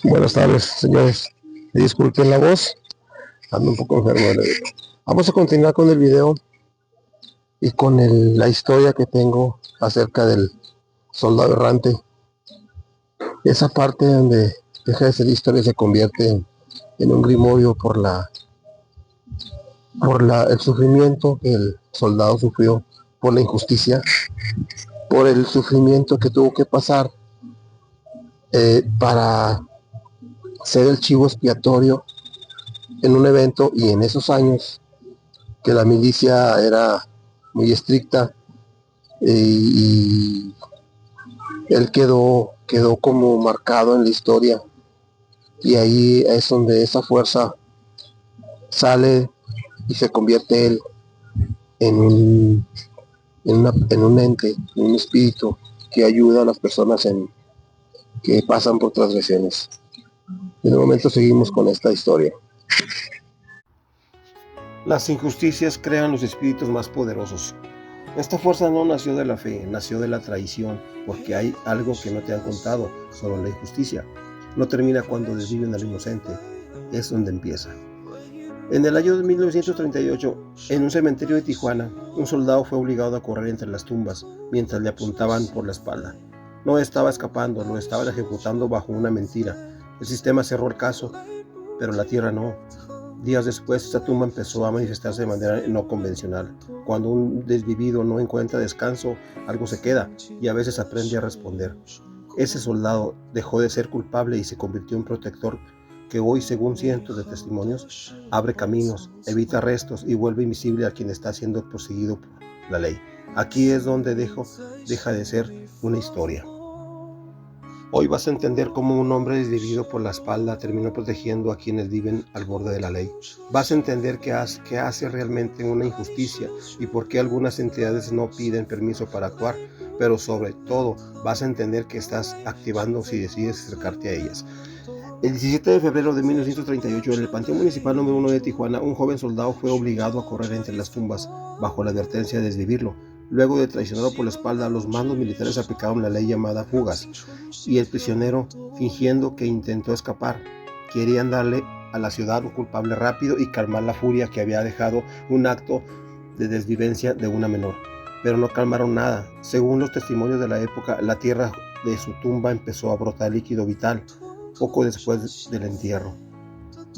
Buenas tardes, señores. Disculpen la voz, ando un poco enfermo. Vamos a continuar con el video y con la historia que tengo acerca del soldado errante. Esa parte donde deja de ser historia y se convierte en un grimorio el sufrimiento que el soldado sufrió, por la injusticia, por el sufrimiento que tuvo que pasar para ser el chivo expiatorio en un evento, y en esos años que la milicia era muy estricta, y él quedó como marcado en la historia, y ahí es donde esa fuerza sale y se convierte él en un ente, en un espíritu que ayuda a las personas que pasan por transgresiones. En el momento seguimos con esta historia. Las injusticias crean los espíritus más poderosos. Esta fuerza no nació de la fe, nació de la traición, porque hay algo que no te han contado sobre la injusticia. No termina cuando desviven al inocente, es donde empieza. En el año de 1938, en un cementerio de Tijuana, un soldado fue obligado a correr entre las tumbas mientras le apuntaban por la espalda. No estaba escapando, lo estaban ejecutando bajo una mentira. El sistema cerró el caso, pero la tierra no. Días después, esta tumba empezó a manifestarse de manera no convencional. Cuando un desvivido no encuentra descanso, algo se queda y a veces aprende a responder. Ese soldado dejó de ser culpable y se convirtió en protector que hoy, según cientos de testimonios, abre caminos, evita arrestos y vuelve invisible a quien está siendo perseguido por la ley. Aquí es donde deja de ser una historia. Hoy vas a entender cómo un hombre desvivido por la espalda terminó protegiendo a quienes viven al borde de la ley. Vas a entender qué hace realmente una injusticia y por qué algunas entidades no piden permiso para actuar, pero sobre todo vas a entender que estás activando si decides acercarte a ellas. El 17 de febrero de 1938, en el Panteón Municipal número 1 de Tijuana, un joven soldado fue obligado a correr entre las tumbas bajo la advertencia de desvivirlo. Luego de traicionarlo por la espalda, los mandos militares aplicaron la ley llamada fugas, y el prisionero, fingiendo que intentó escapar, querían darle a la ciudad un culpable rápido y calmar la furia que había dejado un acto de desvivencia de una menor. Pero no calmaron nada. Según los testimonios de la época, la tierra de su tumba empezó a brotar líquido vital poco después del entierro.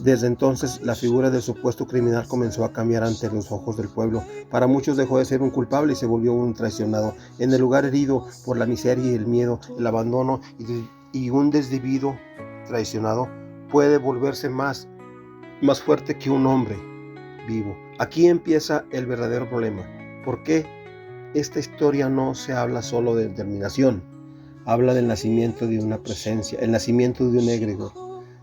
Desde entonces, la figura del supuesto criminal comenzó a cambiar ante los ojos del pueblo. Para muchos dejó de ser un culpable y se volvió un traicionado. En el lugar herido por la miseria y el miedo, el abandono y un desvivido traicionado puede volverse más fuerte que un hombre vivo. Aquí empieza el verdadero problema. ¿Por qué esta historia no se habla solo de determinación? Habla del nacimiento de una presencia, el nacimiento de un egregor,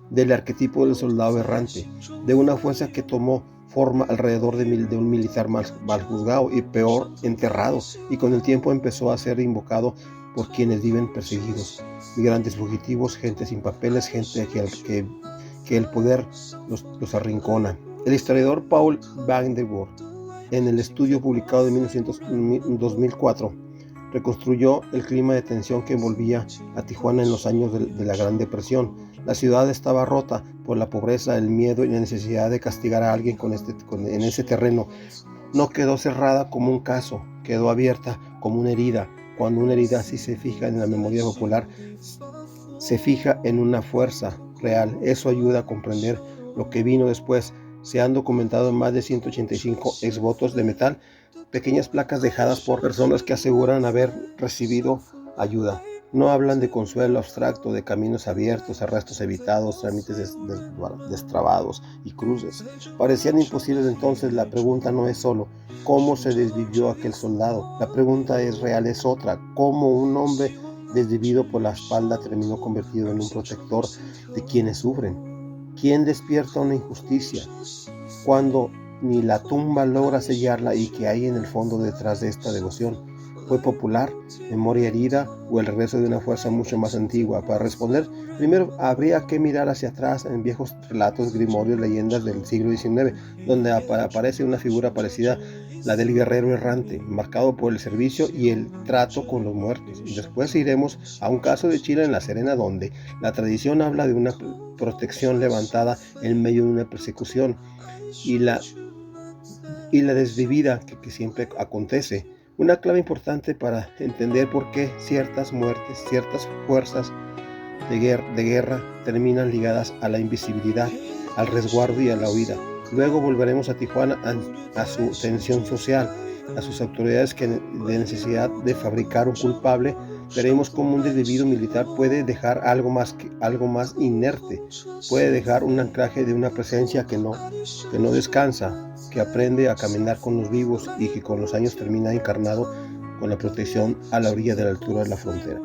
del arquetipo del soldado errante, de una fuerza que tomó forma alrededor de un militar mal juzgado y peor, enterrado, y con el tiempo empezó a ser invocado por quienes viven perseguidos, migrantes fugitivos, gente sin papeles, gente que el poder los arrincona. El historiador Paul Van der Voort, en el estudio publicado en 2004, reconstruyó el clima de tensión que envolvía a Tijuana en los años de la Gran Depresión. La ciudad estaba rota por la pobreza, el miedo y la necesidad de castigar a alguien en ese terreno. No quedó cerrada como un caso, quedó abierta como una herida. Cuando una herida así se fija en la memoria popular, se fija en una fuerza real. Eso ayuda a comprender lo que vino después. Se han documentado más de 185 exvotos de metal, pequeñas placas dejadas por personas que aseguran haber recibido ayuda. No hablan de consuelo abstracto, de caminos abiertos, arrestos evitados, trámites destrabados y cruces. Parecían imposibles entonces. La pregunta no es solo cómo se desvivió aquel soldado. La pregunta es real, es otra. ¿Cómo un hombre desvivido por la espalda terminó convertido en un protector de quienes sufren? ¿Quién despierta una injusticia cuando ni la tumba logra sellarla? ¿Y qué hay en el fondo detrás de esta devoción? ¿Fue popular, memoria herida o el regreso de una fuerza mucho más antigua? Para responder, primero habría que mirar hacia atrás en viejos relatos, grimorios, leyendas del siglo XIX, donde aparece una figura parecida la del guerrero errante, marcado por el servicio y el trato con los muertos. Y después iremos a un caso de Chile en La Serena, donde la tradición habla de una protección levantada en medio de una persecución y la desvivida que siempre acontece. Una clave importante para entender por qué ciertas muertes, ciertas fuerzas de guerra terminan ligadas a la invisibilidad, al resguardo y a la huida. Luego volveremos a Tijuana a su tensión social, a sus autoridades que de necesidad de fabricar un culpable. Veremos cómo un desdebido militar puede dejar algo más inerte, puede dejar un anclaje de una presencia que no descansa, que aprende a caminar con los vivos y que con los años termina encarnado con la protección a la orilla de la altura de la frontera.